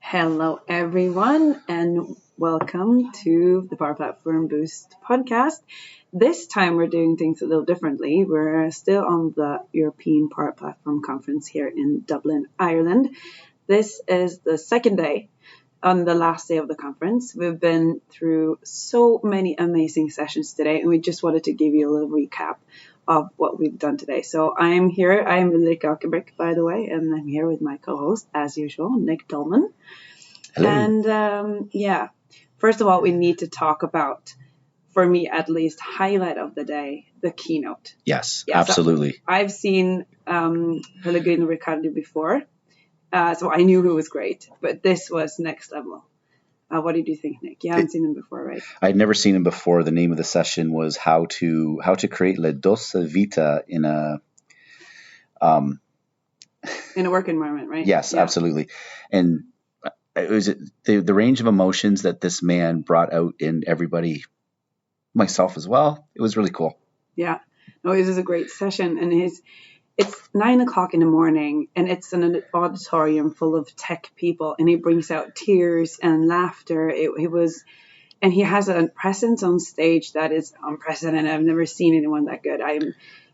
Hello, everyone, and welcome to the Power Platform Boost podcast. This time we're doing things a little differently. We're still on the European Power Platform Conference here in Dublin, Ireland. This is the second day, on the last day of the conference. We've been through so many amazing sessions today, and we just wanted to give you a little recap of what we've done today. So I'm here. I'm Ulrika Åkerbrick, by the way, and I'm here with my co-host, as usual, Nick Dolman. Hello. And first of all, we need to talk about, for me at least, highlight of the day, the keynote. Yes, absolutely. So I've seen Pellegrino Riccardi before, so I knew he was great, but this was next level. What did you think, Nick? You haven't seen him before, right? I'd never seen him before. The name of the session was how to create la dosa vita in a work environment, right? Yes, yeah. Absolutely. And it was the range of emotions that this man brought out in everybody, myself as well. It was really cool. Yeah, no, it was a great session, and it's 9 o'clock in the morning, and it's an auditorium full of tech people, and he brings out tears and laughter. And he has a presence on stage that is unprecedented. I've never seen anyone that good.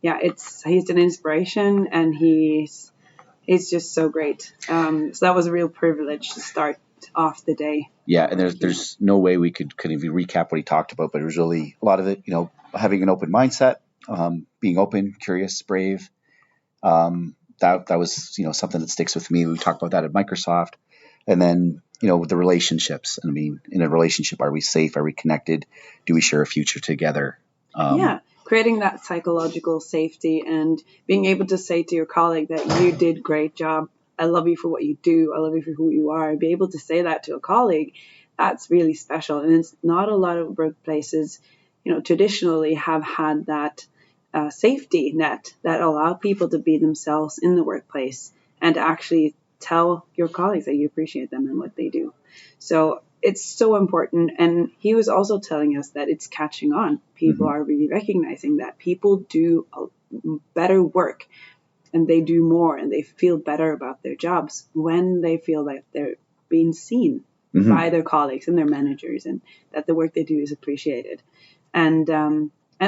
He's an inspiration, and he's just so great. So that was a real privilege to start off the day. Yeah, and there's no way we could even recap what he talked about, but it was really a lot of it, having an open mindset, being open, curious, brave. That was, something that sticks with me. We talked about that at Microsoft. And then, with the relationships. I mean, in a relationship, are we safe? Are we connected? Do we share a future together? Creating that psychological safety and being able to say to your colleague that you did great job. I love you for what you do. I love you for who you are. Be able to say that to a colleague, that's really special. And it's not a lot of workplaces, traditionally have had that safety net that allow people to be themselves in the workplace and to actually tell your colleagues that you appreciate them and what they do. So it's so important. And he was also telling us that it's catching on. People are really recognizing that people do better work and they do more and they feel better about their jobs when they feel like they're being seen by their colleagues and their managers, and that the work they do is appreciated. And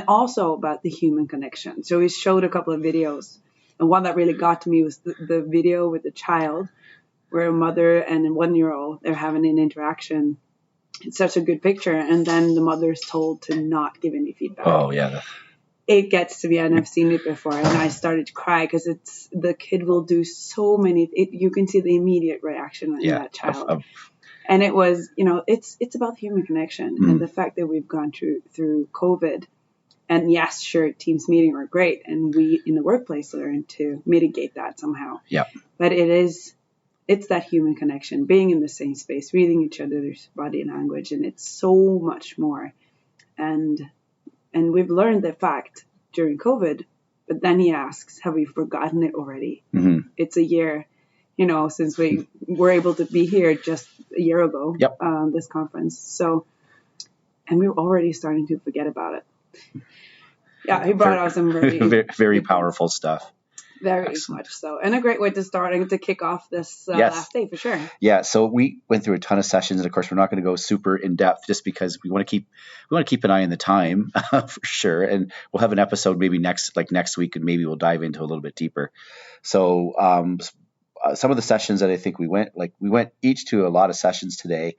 also about the human connection. So he showed a couple of videos. And one that really got to me was the video with the child where a mother and a 1-year-old, they're having an interaction. It's such a good picture. And then the mother is told to not give any feedback. Oh, yeah. It gets to me, and I've seen it before, and I started to cry because the kid will do so many. You can see the immediate reaction in that child. And it was, it's about human connection and the fact that we've gone through COVID. And yes, sure, Teams meeting are great, and we in the workplace learn to mitigate that somehow. Yeah. But it's that human connection, being in the same space, reading each other's body language, and it's so much more. And we've learned the fact during COVID, but then he asks, have we forgotten it already? It's a year, since we were able to be here just a year ago, this conference. So, and we're already starting to forget about it. Yeah, he brought out some very powerful stuff. Very much so. And a great way to start and to kick off this last day, for sure. Yeah, so we went through a ton of sessions, and of course we're not going to go super in depth just because we want to keep an eye on the time for sure. And we'll have an episode maybe next week, and maybe we'll dive into a little bit deeper. So some of the sessions that I think we went each to a lot of sessions today.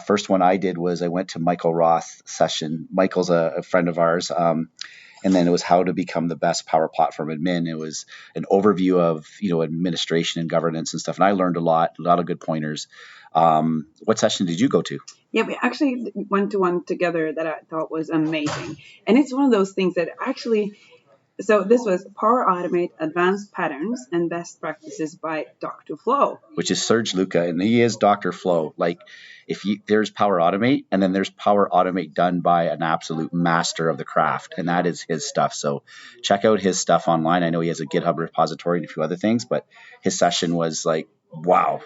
First one I did was I went to Michael Roth's session. Michael's a friend of ours. And then it was how to become the best Power Platform admin. It was an overview of, administration and governance and stuff. And I learned a lot of good pointers. What session did you go to? Yeah, we actually went to one together that I thought was amazing. And it's one of those things that actually, so this was Power Automate Advanced Patterns and Best Practices by Dr. Flo. Which is Serge Luca, and he is Dr. Flo. There's Power Automate, and then there's Power Automate done by an absolute master of the craft, and that is his stuff. So check out his stuff online. I know he has a GitHub repository and a few other things, but his session was wow.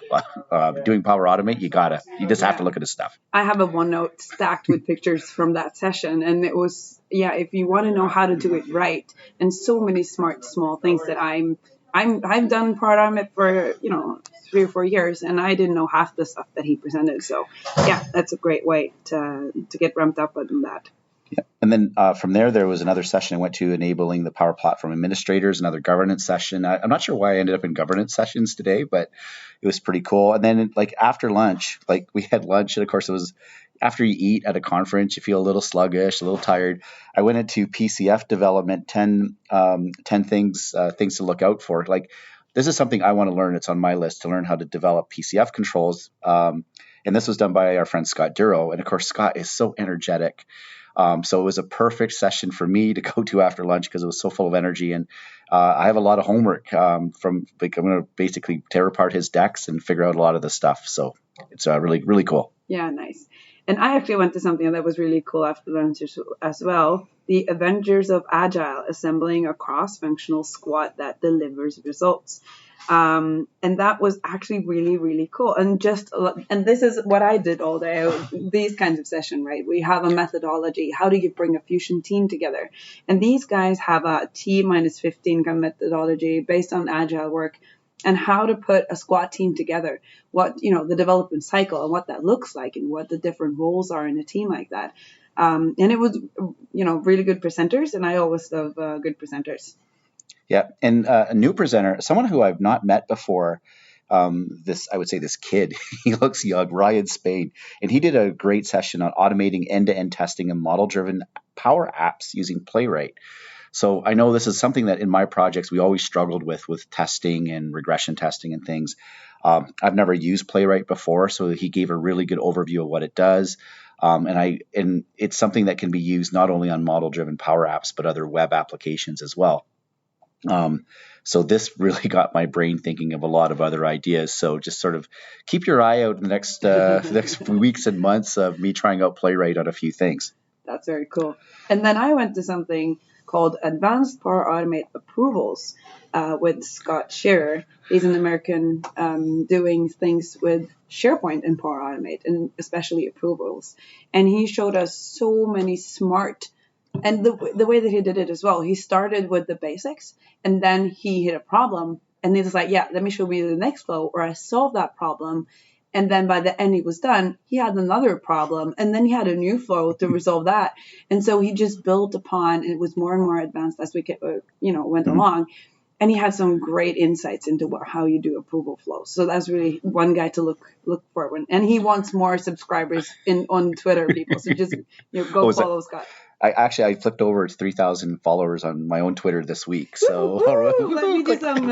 Doing Power Automate, you just have to look at his stuff. I have a OneNote stacked with pictures from that session, and it was, if you want to know how to do it right, and so many smart, small things that I'm I've done Power Automate for 3 or 4 years, and I didn't know half the stuff that he presented. So yeah, that's a great way to get ramped up on that. Yeah. And then from there was another session I went to, enabling the Power Platform administrators, another governance session. I'm not sure why I ended up in governance sessions today, but it was pretty cool. And then like after lunch, like we had lunch, and of course it was after you eat at a conference, you feel a little sluggish, a little tired. I went into PCF development, 10 things to look out for. Like this is something I want to learn. It's on my list to learn how to develop PCF controls. And this was done by our friend Scott Duro. And of course, Scott is so energetic. So it was a perfect session for me to go to after lunch because it was so full of energy. And I have a lot of homework I'm going to basically tear apart his decks and figure out a lot of the stuff. So it's really, really cool. Yeah, nice. And I actually went to something that was really cool after lunch as well. The Avengers of Agile, assembling a cross-functional squad that delivers results. And that was actually really, really cool. And this is what I did all day, these kinds of session, right? We have a methodology. How do you bring a fusion team together? And these guys have a T-15 kind of methodology based on Agile work, and how to put a squad team together, what, the development cycle and what that looks like, and what the different roles are in a team like that. And it was, really good presenters, and I always love good presenters. Yeah, and a new presenter, someone who I've not met before, I would say this kid, he looks young, Ryan Spain, and he did a great session on automating end-to-end testing and model-driven Power Apps using Playwright. So I know this is something that in my projects we always struggled with testing and regression testing and things. I've never used Playwright before, so he gave a really good overview of what it does. And it's something that can be used not only on model-driven Power Apps, but other web applications as well. So this really got my brain thinking of a lot of other ideas. So just sort of keep your eye out in the next weeks and months of me trying out Playwright on a few things. That's very cool. And then I went to something called Advanced Power Automate Approvals with Scott Shearer. He's an American doing things with SharePoint and Power Automate, and especially approvals. And he showed us so many smart, and the way that he did it as well, he started with the basics, and then he hit a problem, and he was like, yeah, let me show you the next flow where I solved that problem. And then by the end he was done, he had another problem, and then he had a new flow to resolve that. And so he just built upon, and it was more and more advanced as we went along. And he had some great insights into how you do approval flows. So that's really one guy to look for. And he wants more subscribers on Twitter, people. So just go follow Scott. I flipped over. It's 3,000 followers on my own Twitter this week. So let me do some.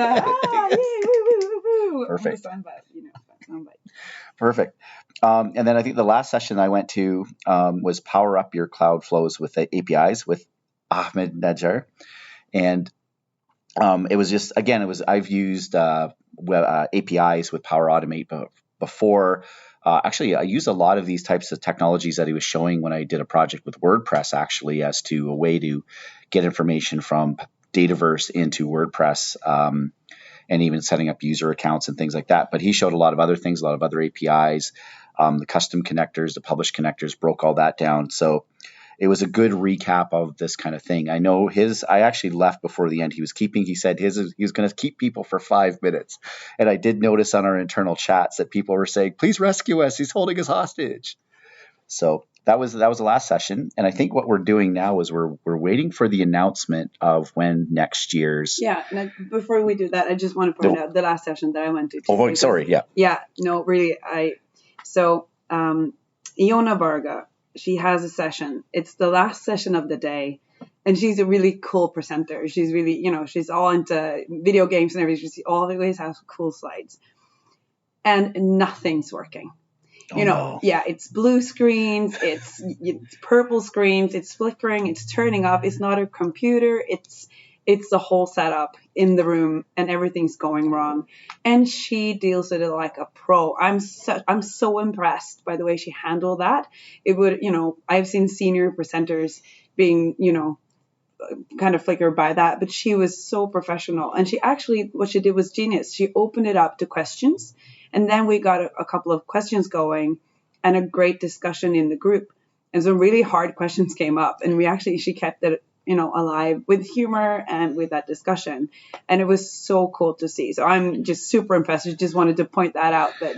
Perfect. Soundbite. Perfect. And then I think the last session I went to was Power Up Your Cloud Flows with the APIs with Ahmed Najjar. And it was just, again, I've used APIs with Power Automate before. Actually, I used a lot of these types of technologies that he was showing when I did a project with WordPress, actually, as to a way to get information from Dataverse into WordPress, and even setting up user accounts and things like that. But he showed a lot of other things, a lot of other APIs, the custom connectors, the publish connectors, broke all that down. So it was a good recap of this kind of thing. I know I actually left before the end. He said he was going to keep people for 5 minutes. And I did notice on our internal chats that people were saying, please rescue us. He's holding us hostage. So that was the last session. And I think what we're doing now is we're waiting for the announcement of when next year's. Yeah. Now, before we do that, I just want to point out the last session that I went to. Oh, sorry. Yeah. Yeah. No, really. Iona Varga, she has a session. It's the last session of the day. And she's a really cool presenter. She's really, she's all into video games and everything. She always has cool slides. And nothing's working. No. Yeah, it's blue screens, it's purple screens, it's flickering, it's turning off. It's not a computer. It's the whole setup in the room, and everything's going wrong. And she deals with it like a pro. I'm so impressed by the way she handled that. It would, I've seen senior presenters being, kind of flickered by that, but she was so professional. And what she did was genius. She opened it up to questions. And then we got a couple of questions going and a great discussion in the group. And some really hard questions came up. And she kept it alive with humor and with that discussion. And it was so cool to see. So I'm just super impressed. I just wanted to point that out, that,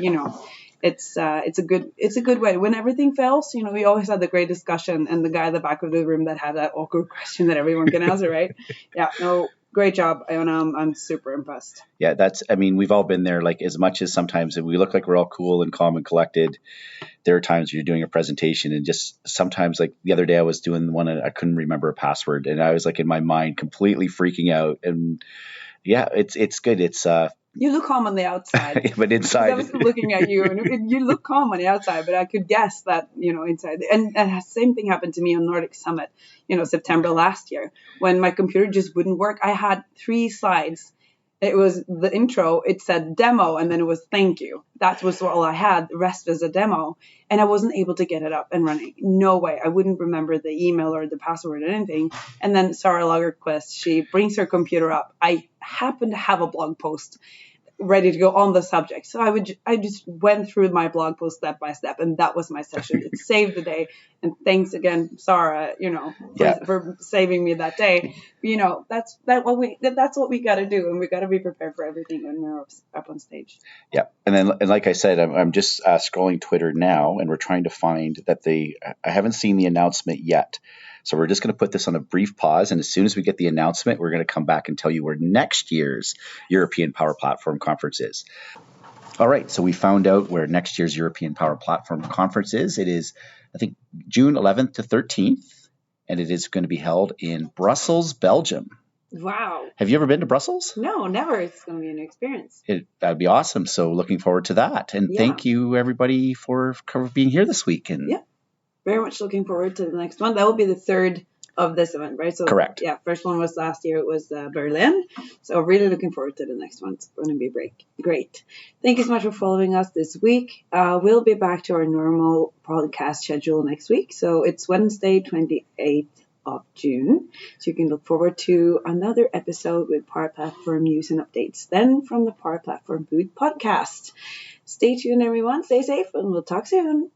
it's a good way. When everything fails, we always have the great discussion and the guy at the back of the room that had that awkward question that everyone can answer, right? Yeah, no, great job. And I'm super impressed. Yeah, we've all been there. Like, as much as sometimes we look like we're all cool and calm and collected, there are times you're doing a presentation and just sometimes, like the other day I was doing one and I couldn't remember a password and I was like in my mind completely freaking out. And yeah, it's good. It's you look calm on the outside, but inside, I was looking at you, and you look calm on the outside, but I could guess that, inside. And the same thing happened to me on Nordic Summit, September last year, when my computer just wouldn't work. I had 3 slides. It was the intro, it said demo, and then it was thank you. That was all I had. The rest was a demo. And I wasn't able to get it up and running. No way. I wouldn't remember the email or the password or anything. And then Sarah Lagerquist, she brings her computer up. I happen to have a blog post ready to go on the subject. So I just went through my blog post step by step, and that was my session. It saved the day. And thanks again, Sarah, for saving me that day. That's what we got to do, and we got to be prepared for everything when we're up on stage. Yeah, and like I said, I'm just scrolling Twitter now, and we're trying to find that I haven't seen the announcement yet. So we're just going to put this on a brief pause, and as soon as we get the announcement, we're going to come back and tell you where next year's European Power Platform Conference is. All right, so we found out where next year's European Power Platform Conference is. It is, I think, June 11th to 13th, and it is going to be held in Brussels, Belgium. Wow. Have you ever been to Brussels? No, never. It's going to be a new experience. That would be awesome. So looking forward to that. And thank you, everybody, for being here this week. And very much looking forward to the next one. That will be the 3rd of this event, right? So correct. Yeah, first one was last year. It was Berlin. So really looking forward to the next one. It's going to be great. Thank you so much for following us this week. We'll be back to our normal podcast schedule next week. So it's Wednesday, 28th of June. So you can look forward to another episode with Power Platform news and updates then from the Power Platform Booth podcast. Stay tuned, everyone. Stay safe, and we'll talk soon.